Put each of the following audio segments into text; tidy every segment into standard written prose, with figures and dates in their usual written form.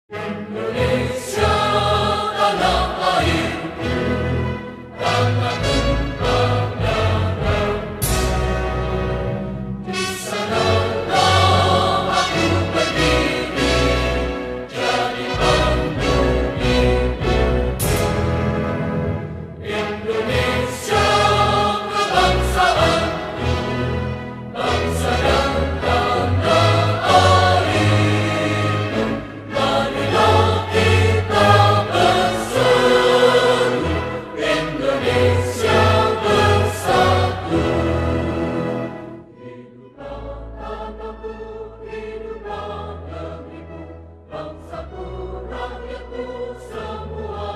Indonesia tanah airku, tanah tumpah darah. Di sanalah aku berdiri, jadi pandu hidupku. Indonesia kebangsaanku, bangsa dan tanah airku. Marilah kita bersatu, Indonesia bersatu. Hiduplah tanahku, hiduplah negeriku, bangsaku, rakyatku semua.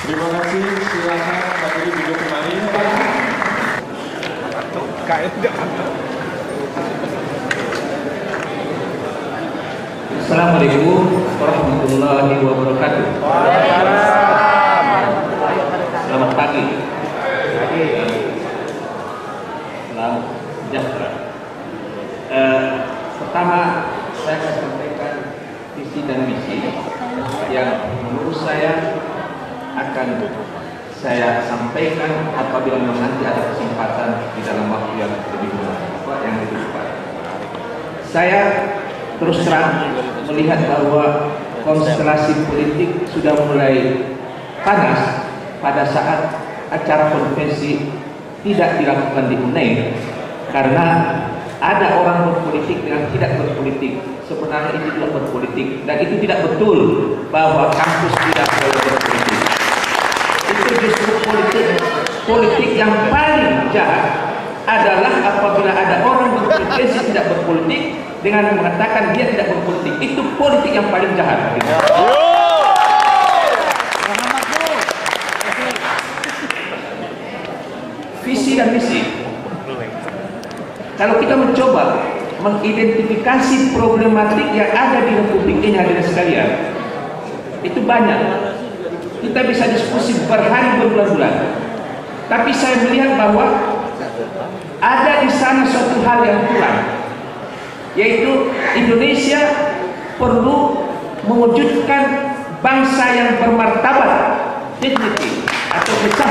Terima kasih, silakan Pak Diri duduk kembali. Assalamualaikum warahmatullahi wabarakatuh. Selamat pagi. Selamat sejahtera. Pertama, saya akan sampaikan visi dan misi yang menurut saya akan saya sampaikan apabila nanti ada kesempatan di dalam waktu yang lebih cepat. Saya terus terang melihat bahwa konstelasi politik sudah mulai panas pada saat acara konvensi tidak dilakukan di UNED, karena ada orang berpolitik dengan tidak berpolitik. Sebenarnya itu tidak berpolitik, dan itu tidak betul bahwa kampus tidak boleh berpolitik. Itu justru politik yang paling jahat adalah apabila ada orang berpotensi tidak berpolitik dengan mengatakan dia tidak berpolitik. Itu politik yang paling jahat. Visi dan misi. Kalau kita mencoba mengidentifikasi problematik yang ada di Republik ini, hadirin sekalian, itu banyak. Kita bisa diskusi berhari berbulan-bulan. Tapi saya melihat bahwa ada di sana suatu hal yang kurang, yaitu Indonesia perlu mewujudkan bangsa yang bermartabat, dignity atau becah.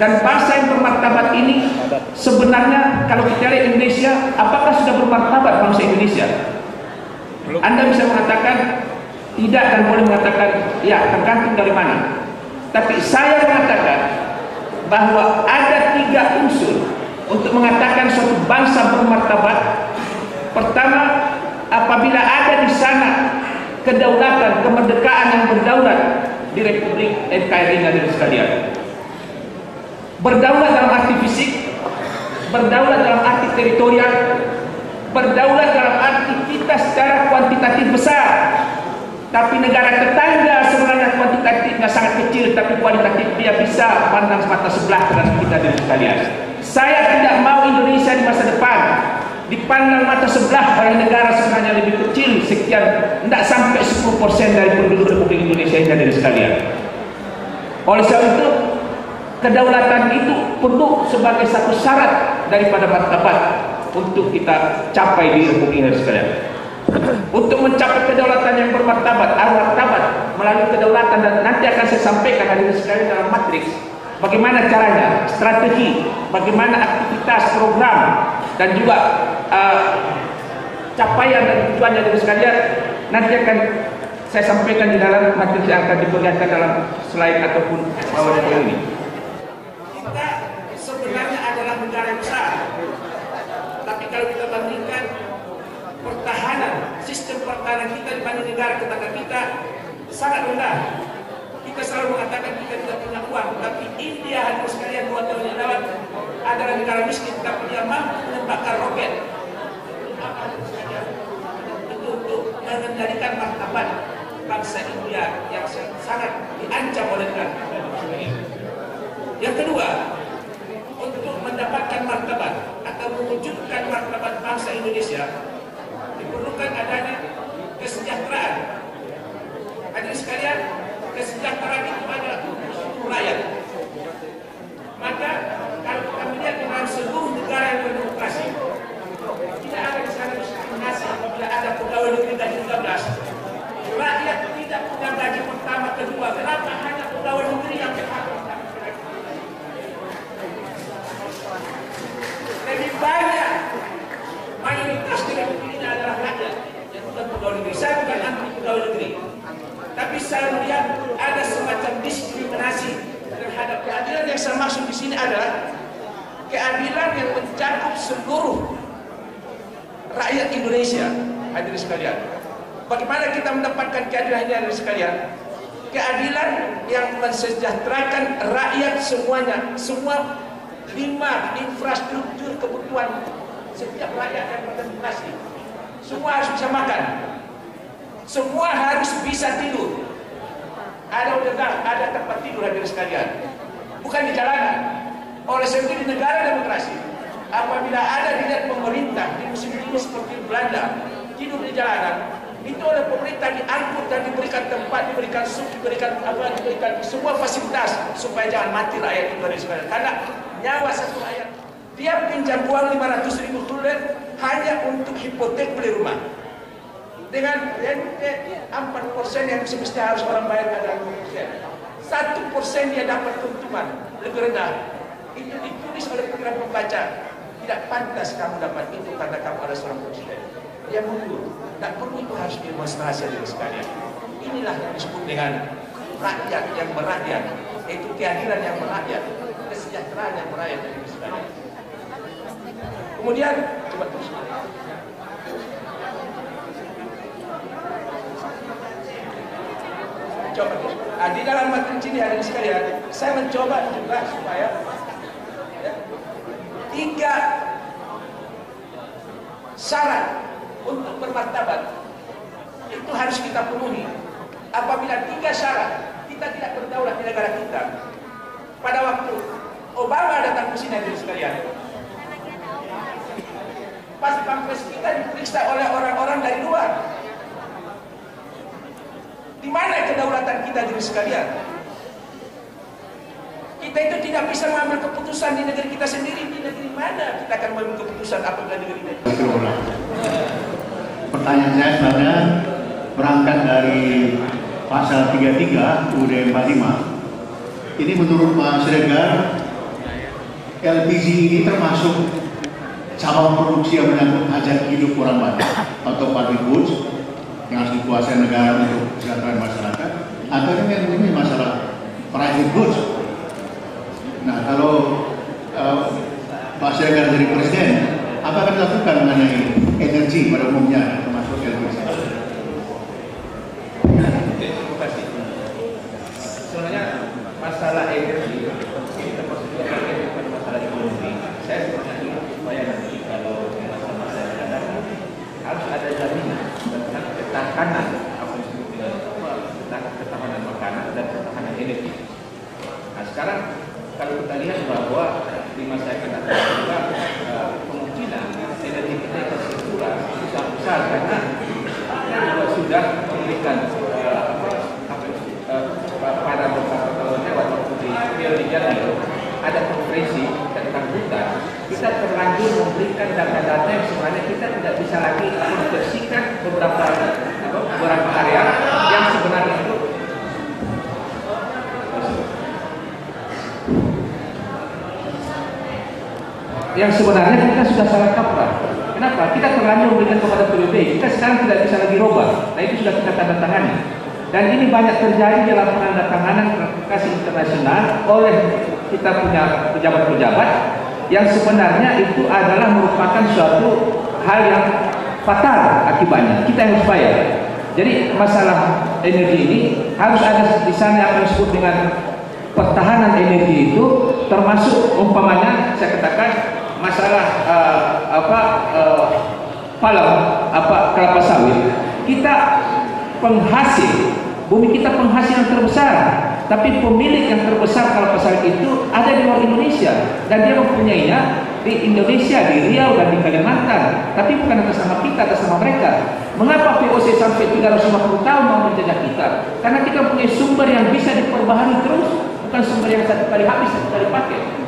Dan bangsa yang bermartabat ini sebenarnya kalau kita lihat Indonesia, apakah sudah bermartabat bangsa Indonesia? Anda bisa mengatakan tidak, dan boleh mengatakan ya, tergantung dari mana. Tapi saya mengatakan bahwa ada 3 unsur untuk mengatakan suatu bangsa bermartabat. Pertama, apabila ada di sana kedaulatan, kemerdekaan yang berdaulat di Republik NKRI hadirin sekalian. Berdaulat dalam arti fisik, berdaulat dalam arti teritorial, berdaulat dalam arti kita secara kuantitatif besar. Tapi negara tetangga sebenarnya kuantitatifnya sangat kecil, tapi kualitatif dia bisa pandang mata sebelah terhadap kita dan sekalian. Saya tidak mau Indonesia di masa depan dipandang mata sebelah oleh negara sebenarnya lebih kecil sekian, tidak sampai 10% dari penduduk Republik Indonesia ini dari sekalian. Oleh sebab itu, kedaulatan itu perlu sebagai satu syarat daripada martabat untuk kita capai di Republik ini sekalian. Untuk mencapai kedaulatan yang bermartabat, martabat melalui kedaulatan, dan nanti akan saya sampaikan hadirin sekalian dalam matriks bagaimana caranya, strategi, bagaimana aktivitas, program, dan juga capaian dan tujuannya hadirin sekalian nanti akan saya sampaikan di dalam matriks yang akan diperlihatkan dalam slide ataupun PowerPoint ini. Kita negara yang besar. Tapi kalau kita bandingkan pertahanan, sistem pertahanan kita dibanding negara tetangga kita sangat rendah. Kita selalu mengatakan kita tidak punya uang, tapi India hadirin sekalian 2 tahun yang lalu adalah negara miskin, tapi dia mampu menembakkan roket untuk mengendalikan martabat bangsa India yang sangat diancam oleh negara. Yang kedua, untuk mendapatkan martabat atau mewujudkan martabat bangsa Indonesia diperlukan adanya kesejahteraan. Hadirin sekalian, kesejahteraan itu adalah untuk seluruh rakyat. Maka kalau kita melihat dalam seluruh negara yang berdemokrasi, tidak ada di sana diskriminasi apabila ada pegawai negeri gaji 13. Rakyat tidak punya gaji pertama, kedua. Kenapa hanya pegawai negeri yang berhak? Lebih banyak mayoritas di Republik ini adalah rakyat yang bukan pegawai negeri. Saya bukan anti pegawai negeri, tapi saya melihat ada semacam diskriminasi terhadap keadilan. Yang saya maksud di sini adalah keadilan yang mencakup seluruh rakyat Indonesia. Hadirin sekalian, bagaimana kita mendapatkan keadilan ini, hadirin sekalian? Keadilan yang mensejahterakan rakyat semuanya, semua 5 infrastruktur kebutuhan setiap rakyat yang berdemokrasi. Semua harus bisa makan, semua harus bisa tidur. Ada udara, ada tempat tidur, hadirin sekalian, bukan di jalanan. Oleh sebab itu di negara demokrasi, apabila ada dilihat pemerintah di musim dingin seperti Belanda tidur di jalanan, itu oleh pemerintah diangkut dan diberikan tempat, diberikan sup, diberikan semua fasilitas supaya jangan mati rakyat itu, hadirin sekalian. Karena nyawa satu rakyat, dia pinjam uang 500.000 dolar hanya untuk hipotek beli rumah. Dengan rente 4% yang semestinya harus orang bayar adalah 2%. 1% dia dapat keuntungan lebih rendah. Itu ditulis oleh pikiran pembaca. Tidak pantas kamu dapat itu karena kamu adalah seorang presiden. Dia mundur. Tak perlu itu harus demonstrasi dari sekalian. Inilah yang disebut dengan rakyat yang merakyat. Itu keadilan yang merakyat, kesejahteraan yang merakyat dari sekalian. Kemudian coba terus. Coba terus. Di dalam materi ini ada sekalian, saya mencoba juga supaya 3 syarat untuk bermartabat itu harus kita penuhi. Apabila 3 syarat, kita tidak berdaulat di negara kita. Pada waktu Obama datang ke sini, hadirin sekalian, pas pampres kita diperiksa oleh orang-orang dari luar. Di mana kedaulatan kita, hadirin sekalian? Kita itu tidak bisa mengambil keputusan di negeri kita sendiri. Di negeri mana kita akan mengambil keputusan apabila negeri kita? Pertanyaan saya sebenarnya berangkat dari pasal 33 UUD 45. Ini menurut Pak Siregar, LPG ini termasuk cabang produksi yang menyangkut hajat hidup orang banyak atau public goods yang harus dikuasai negara untuk kesejahteraan masyarakat, atau ini masalah private goods. Nah, kalau Pak Siregar jadi presiden, apa akan dilakukan mengenai energi pada umumnya termasuk LPG? Terima kasih. Sebenarnya masalah energi ini termasuk juga bagian dari masalah ekonomi. Saya sebenarnya ingin supaya nanti kalau masa-masa yang akan datang harus ada jaminan tentang ketahanan, apa yang disebut dengan ketahanan makanan dan ketahanan energi. Nah, sekarang kalau kita lihat bahwa di masa yang akan datang juga kemungkinan energi kita yang terstruktural itu sangat besar karena kita juga sudah memberikan pada beberapa tahun lewat waktu di Rio de Janeiro ada konferensi tentang hutan. Kita terlanjur memberikan data-data yang sebenarnya kita tidak bisa lagi membersihkan beberapa area yang sebenarnya itu kita sudah salah kaprah. Kenapa? Kita terlanjur memberikan kepada PBB. Kita sekarang tidak bisa lagi robah. Nah, itu sudah kita tanda tangani. Dan ini banyak terjadi dalam penandatanganan ratifikasi internasional oleh kita punya pejabat-pejabat yang sebenarnya itu adalah merupakan suatu hal yang fatal akibatnya. Kita harus bayar. Jadi masalah energi ini harus ada di sana yang disebut dengan pertahanan energi itu, termasuk umpamanya saya katakan masalah kelapa sawit. Kita penghasil, bumi kita penghasil yang terbesar, tapi pemilik yang terbesar kelapa sawit itu ada di luar Indonesia, dan dia mempunyainya di Indonesia, di Riau dan di Kalimantan, tapi bukan atas nama kita, atas nama mereka. Mengapa VOC sampai 350 tahun mau menjajah kita? Karena kita punya sumber yang bisa diperbaharui terus, bukan sumber yang satu kali habis, satu kali pakai.